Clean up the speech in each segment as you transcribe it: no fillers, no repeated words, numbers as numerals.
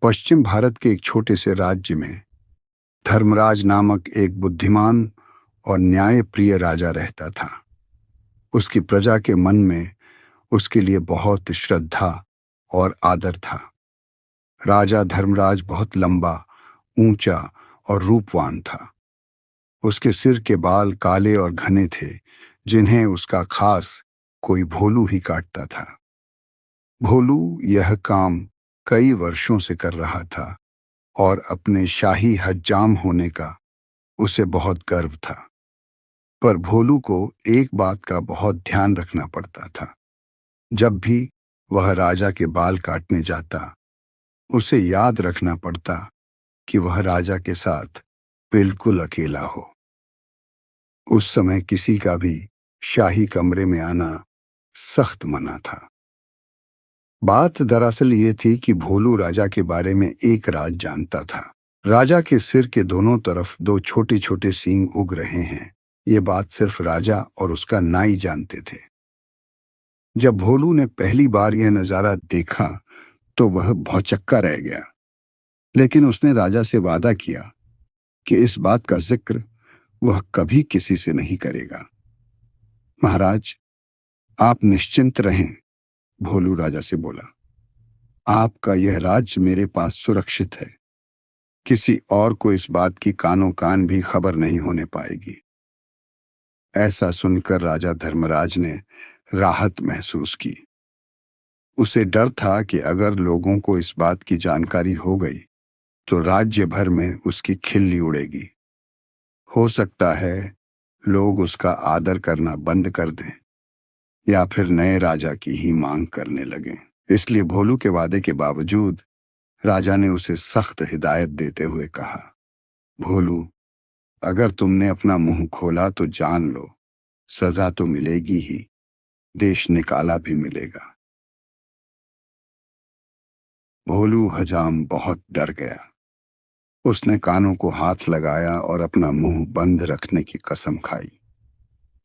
पश्चिम भारत के एक छोटे से राज्य में धर्मराज नामक एक बुद्धिमान और न्यायप्रिय राजा रहता था। उसकी प्रजा के मन में उसके लिए बहुत श्रद्धा और आदर था। राजा धर्मराज बहुत लंबा, ऊंचा और रूपवान था। उसके सिर के बाल काले और घने थे, जिन्हें उसका खास कोई भोलू ही काटता था। भोलू यह काम कई वर्षों से कर रहा था और अपने शाही हज्जाम होने का उसे बहुत गर्व था। पर भोलू को एक बात का बहुत ध्यान रखना पड़ता था। जब भी वह राजा के बाल काटने जाता, उसे याद रखना पड़ता कि वह राजा के साथ बिल्कुल अकेला हो। उस समय किसी का भी शाही कमरे में आना सख्त मना था। बात दरअसल ये थी कि भोलू राजा के बारे में एक राज जानता था। राजा के सिर के दोनों तरफ दो छोटे छोटे सींग उग रहे हैं। ये बात सिर्फ राजा और उसका नाई जानते थे। जब भोलू ने पहली बार यह नजारा देखा तो वह भौचक्का रह गया, लेकिन उसने राजा से वादा किया कि इस बात का जिक्र वह कभी किसी से नहीं करेगा। महाराज, आप निश्चिंत रहें, भोलू राजा से बोला। आपका यह राज्य मेरे पास सुरक्षित है। किसी और को इस बात की कानों कान भी खबर नहीं होने पाएगी। ऐसा सुनकर राजा धर्मराज ने राहत महसूस की। उसे डर था कि अगर लोगों को इस बात की जानकारी हो गई तो राज्य भर में उसकी खिल्ली उड़ेगी। हो सकता है लोग उसका आदर करना बंद कर दें या फिर नए राजा की ही मांग करने लगें। इसलिए भोलू के वादे के बावजूद राजा ने उसे सख्त हिदायत देते हुए कहा, भोलू, अगर तुमने अपना मुंह खोला तो जान लो, सजा तो मिलेगी ही, देश निकाला भी मिलेगा। भोलू हजाम बहुत डर गया। उसने कानों को हाथ लगाया और अपना मुंह बंद रखने की कसम खाई।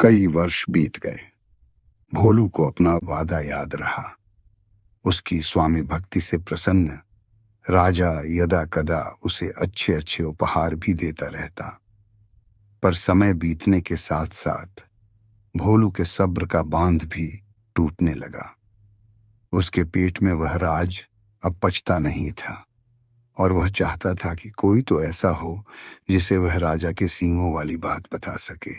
कई वर्ष बीत गए। भोलू को अपना वादा याद रहा। उसकी स्वामी भक्ति से प्रसन्न राजा यदा कदा उसे अच्छे अच्छे उपहार भी देता रहता। पर समय बीतने के साथ साथ भोलू के सब्र का बांध भी टूटने लगा। उसके पेट में वह राज अब पचता नहीं था और वह चाहता था कि कोई तो ऐसा हो जिसे वह राजा के सींगों वाली बात बता सके।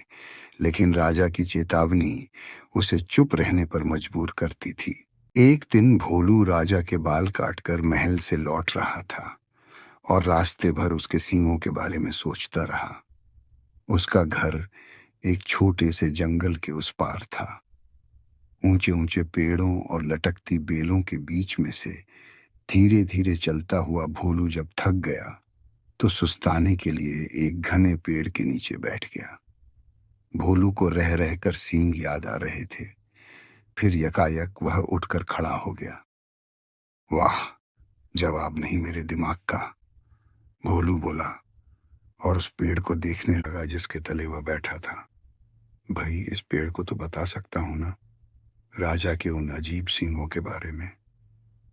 लेकिन राजा की चेतावनी उसे चुप रहने पर मजबूर करती थी। एक दिन भोलू राजा के बाल काटकर महल से लौट रहा था और रास्ते भर उसके सींगों के बारे में सोचता रहा। उसका घर एक छोटे से जंगल के उस पार था। ऊंचे ऊंचे पेड़ों और लटकती बेलों के बीच में से धीरे धीरे चलता हुआ भोलू जब थक गया तो सुस्ताने के लिए एक घने पेड़ के नीचे बैठ गया। भोलू को रह रहकर सींग याद आ रहे थे। फिर यकायक वह उठकर खड़ा हो गया। वाह, जवाब नहीं मेरे दिमाग का, भोलू बोला और उस पेड़ को देखने लगा जिसके तले वह बैठा था। भाई, इस पेड़ को तो बता सकता हूं ना, राजा के उन अजीब सींगों के बारे में।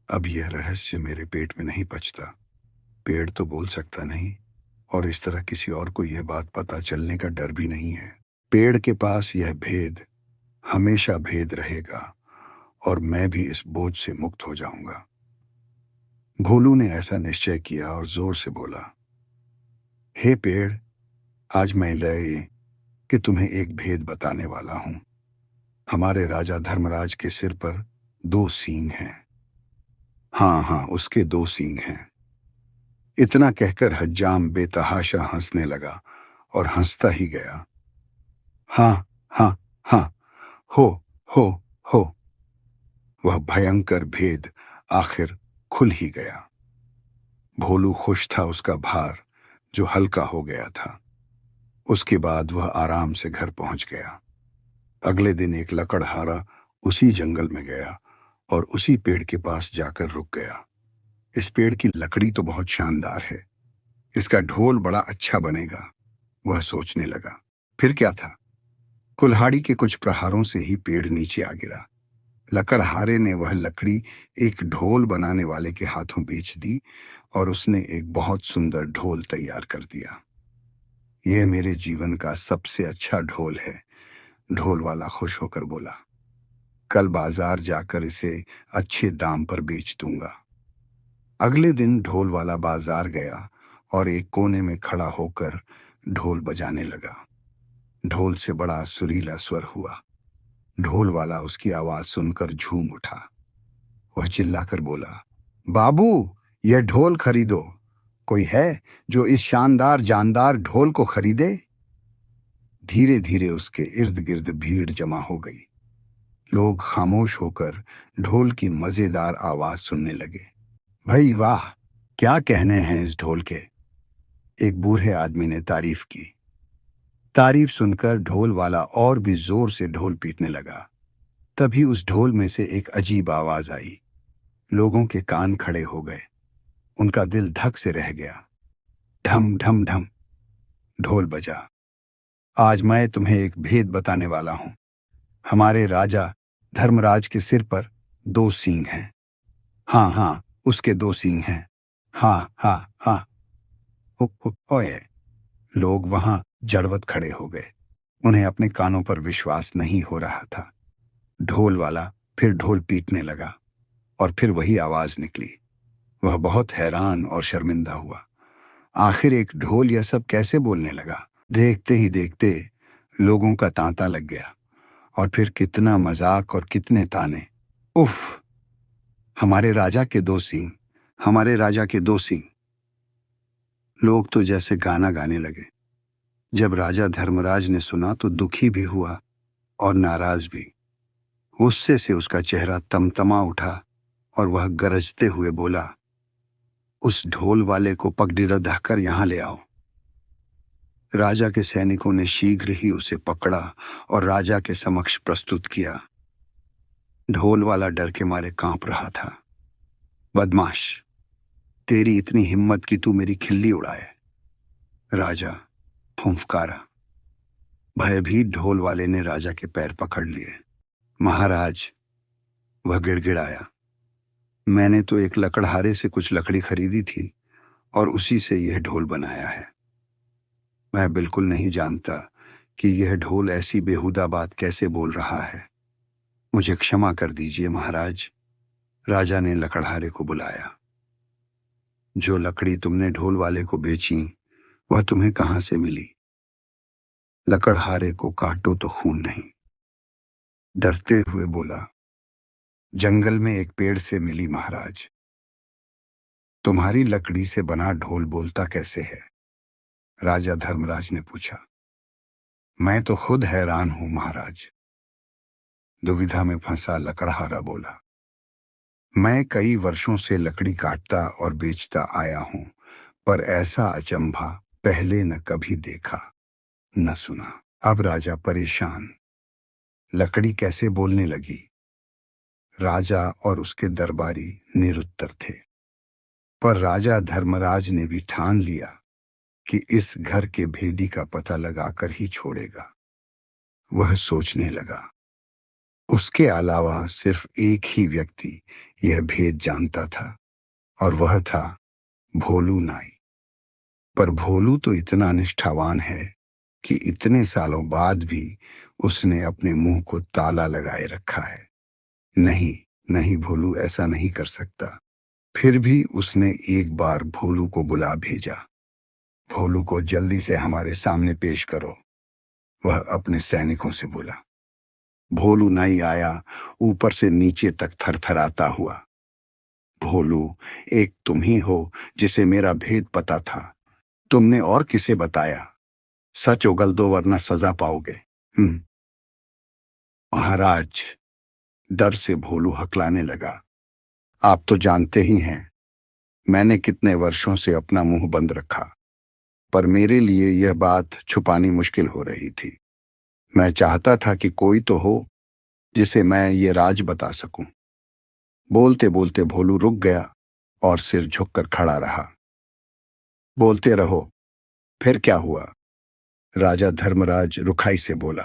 अब यह रहस्य मेरे पेट में नहीं पचता। पेड़ तो बोल सकता नहीं और इस तरह किसी और को यह बात पता चलने का डर भी नहीं है। पेड़ के पास यह भेद हमेशा भेद रहेगा और मैं भी इस बोझ से मुक्त हो जाऊंगा। भोलू ने ऐसा निश्चय किया और जोर से बोला, हे पेड़, आज मैं लाए कि तुम्हें एक भेद बताने वाला हूं। हमारे राजा धर्मराज के सिर पर 2 सींग हैं। हाँ हाँ, उसके 2 सींग हैं। इतना कहकर हज्जाम बेतहाशा हंसने लगा और हंसता ही गया। हाँ हाँ हाँ, हो हो हो। वह भयंकर भेद आखिर खुल ही गया। भोलू खुश था, उसका भार जो हल्का हो गया था। उसके बाद वह आराम से घर पहुंच गया। अगले दिन एक लकड़हारा उसी जंगल में गया और उसी पेड़ के पास जाकर रुक गया। इस पेड़ की लकड़ी तो बहुत शानदार है, इसका ढोल बड़ा अच्छा बनेगा, वह सोचने लगा। फिर क्या था, कुल्हाड़ी के कुछ प्रहारों से ही पेड़ नीचे आ गिरा। लकड़हारे ने वह लकड़ी एक ढोल बनाने वाले के हाथों बेच दी और उसने एक बहुत सुंदर ढोल तैयार कर दिया। यह मेरे जीवन का सबसे अच्छा ढोल है, ढोल वाला खुश होकर बोला। कल बाजार जाकर इसे अच्छे दाम पर बेच दूंगा। अगले दिन ढोल वाला बाजार गया और एक कोने में खड़ा होकर ढोल बजाने लगा। ढोल से बड़ा सुरीला स्वर हुआ। ढोल वाला उसकी आवाज सुनकर झूम उठा। वह चिल्लाकर बोला, बाबू, यह ढोल खरीदो। कोई है जो इस शानदार जानदार ढोल को खरीदे? धीरे धीरे उसके इर्द गिर्द भीड़ जमा हो गई। लोग खामोश होकर ढोल की मजेदार आवाज सुनने लगे। भाई वाह, क्या कहने हैं इस ढोल के, एक बूढ़े आदमी ने तारीफ की। तारीफ सुनकर ढोल वाला और भी जोर से ढोल पीटने लगा। तभी उस ढोल में से एक अजीब आवाज आई। लोगों के कान खड़े हो गए। उनका दिल धक से रह गया। ढम ढम ढम ढोल बजा। आज मैं तुम्हें एक भेद बताने वाला हूं। हमारे राजा धर्मराज के सिर पर दो सींग हैं। हाँ हाँ, उसके दो सींग हैं। हाँ हाँ हाँ। हुक हुक ओए। लोग वहां जड़वत खड़े हो गए। उन्हें अपने कानों पर विश्वास नहीं हो रहा था। ढोल वाला फिर ढोल पीटने लगा और फिर वही आवाज निकली। वह बहुत हैरान और शर्मिंदा हुआ। आखिर एक ढोल यह सब कैसे बोलने लगा? देखते ही देखते लोगों का तांता लग गया। और फिर कितना मजाक और कितने ताने। उफ, हमारे राजा के दो सींग, हमारे राजा के दो सींग। लोग तो जैसे गाना गाने लगे। जब राजा धर्मराज ने सुना तो दुखी भी हुआ और नाराज भी। गुस्से से उसका चेहरा तमतमा उठा और वह गरजते हुए बोला, उस ढोल वाले को पगडंडी ढाकर यहां ले आओ। राजा के सैनिकों ने शीघ्र ही उसे पकड़ा और राजा के समक्ष प्रस्तुत किया। ढोल वाला डर के मारे कांप रहा था। बदमाश, तेरी इतनी हिम्मत कि तू मेरी खिल्ली उड़ाए। राजा फुंफकारा। भयभीत ढोल वाले ने राजा के पैर पकड़ लिए। महाराज, वह गिड़गिड़ाया, मैंने तो एक लकड़हारे से कुछ लकड़ी खरीदी थी और उसी से यह ढोल बनाया है। मैं बिल्कुल नहीं जानता कि यह ढोल ऐसी बेहुदा बात कैसे बोल रहा है। मुझे क्षमा कर दीजिए महाराज। राजा ने लकड़हारे को बुलाया। जो लकड़ी तुमने ढोल वाले को बेची, वह तुम्हें कहां से मिली? लकड़हारे को काटो तो खून नहीं, डरते हुए बोला। जंगल में एक पेड़ से मिली महाराज। तुम्हारी लकड़ी से बना ढोल बोलता कैसे है? राजा धर्मराज ने पूछा। मैं तो खुद हैरान हूं महाराज, दुविधा में फंसा लकड़हारा बोला। मैं कई वर्षों से लकड़ी काटता और बेचता आया हूं, पर ऐसा अचंभा पहले न कभी देखा न सुना। अब राजा परेशान। लकड़ी कैसे बोलने लगी? राजा और उसके दरबारी निरुत्तर थे। पर राजा धर्मराज ने भी ठान लिया कि इस घर के भेदी का पता लगाकर ही छोड़ेगा। वह सोचने लगा, उसके अलावा सिर्फ एक ही व्यक्ति यह भेद जानता था और वह था भोलू नाई। पर भोलू तो इतना निष्ठावान है कि इतने सालों बाद भी उसने अपने मुंह को ताला लगाए रखा है। नहीं नहीं, भोलू ऐसा नहीं कर सकता। फिर भी उसने एक बार भोलू को बुला भेजा। भोलू को जल्दी से हमारे सामने पेश करो, वह अपने सैनिकों से बोला। भोलू नाई आया, ऊपर से नीचे तक थरथराता हुआ। भोलू, एक तुम ही हो जिसे मेरा भेद पता था। तुमने और किसे बताया? सच उगल दो वरना सजा पाओगे। महाराज, डर से भोलू हकलाने लगा। आप तो जानते ही हैं, मैंने कितने वर्षों से अपना मुंह बंद रखा, पर मेरे लिए यह बात छुपानी मुश्किल हो रही थी। मैं चाहता था कि कोई तो हो जिसे मैं ये राज बता सकूं। बोलते बोलते भोलू रुक गया और सिर झुककर खड़ा रहा। बोलते रहो, फिर क्या हुआ? राजा धर्मराज रुखाई से बोला।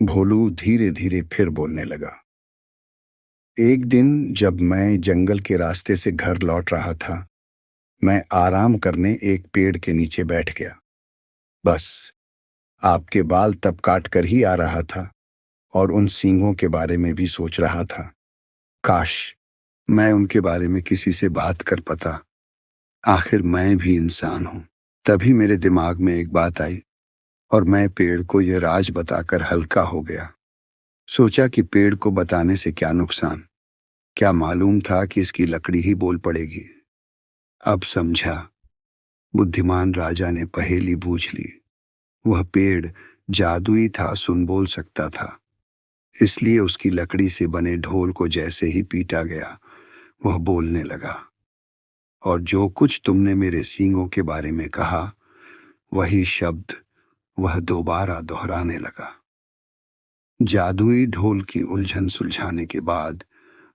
भोलू धीरे धीरे फिर बोलने लगा। एक दिन जब मैं जंगल के रास्ते से घर लौट रहा था, मैं आराम करने एक पेड़ के नीचे बैठ गया। बस आपके बाल तब काट कर ही आ रहा था और उन सींगों के बारे में भी सोच रहा था। काश मैं उनके बारे में किसी से बात कर पाता। आखिर मैं भी इंसान हूं। तभी मेरे दिमाग में एक बात आई और मैं पेड़ को यह राज बताकर हल्का हो गया। सोचा कि पेड़ को बताने से क्या नुकसान। क्या मालूम था कि इसकी लकड़ी ही बोल पड़ेगी। अब समझा, बुद्धिमान राजा ने पहेली बूझ ली। वह पेड़ जादुई था, सुन बोल सकता था। इसलिए उसकी लकड़ी से बने ढोल को जैसे ही पीटा गया, वह बोलने लगा। और जो कुछ तुमने मेरे सींगों के बारे में कहा, वही शब्द वह दोबारा दोहराने लगा। जादुई ढोल की उलझन सुलझाने के बाद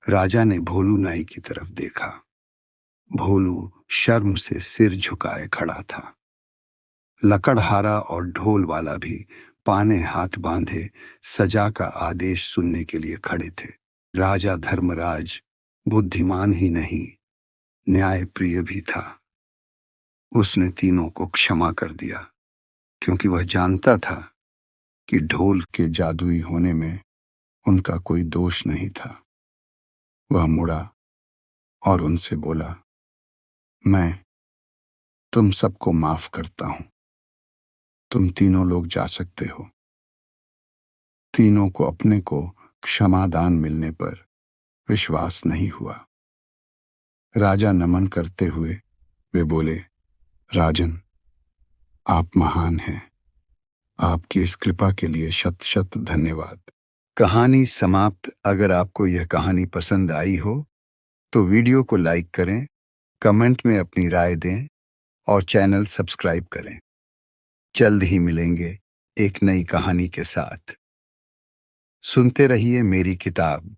राजा ने भोलू नाई की तरफ देखा। भोलू शर्म से सिर झुकाए खड़ा था। लकड़हारा और ढोल वाला भी पाने हाथ बांधे सजा का आदेश सुनने के लिए खड़े थे। राजा धर्मराज बुद्धिमान ही नहीं, न्याय प्रिय भी था। उसने तीनों को क्षमा कर दिया, क्योंकि वह जानता था कि ढोल के जादुई होने में उनका कोई दोष नहीं था। वह मुड़ा और उनसे बोला, मैं तुम सबको माफ करता हूं। तुम तीनों लोग जा सकते हो। तीनों को अपने को क्षमादान मिलने पर विश्वास नहीं हुआ। राजा नमन करते हुए वे बोले, राजन, आप महान हैं। आपकी इस कृपा के लिए शत शत धन्यवाद। कहानी समाप्त। अगर आपको यह कहानी पसंद आई हो तो वीडियो को लाइक करें, कमेंट में अपनी राय दें और चैनल सब्सक्राइब करें। जल्द ही मिलेंगे एक नई कहानी के साथ। सुनते रहिए मेरी किताब।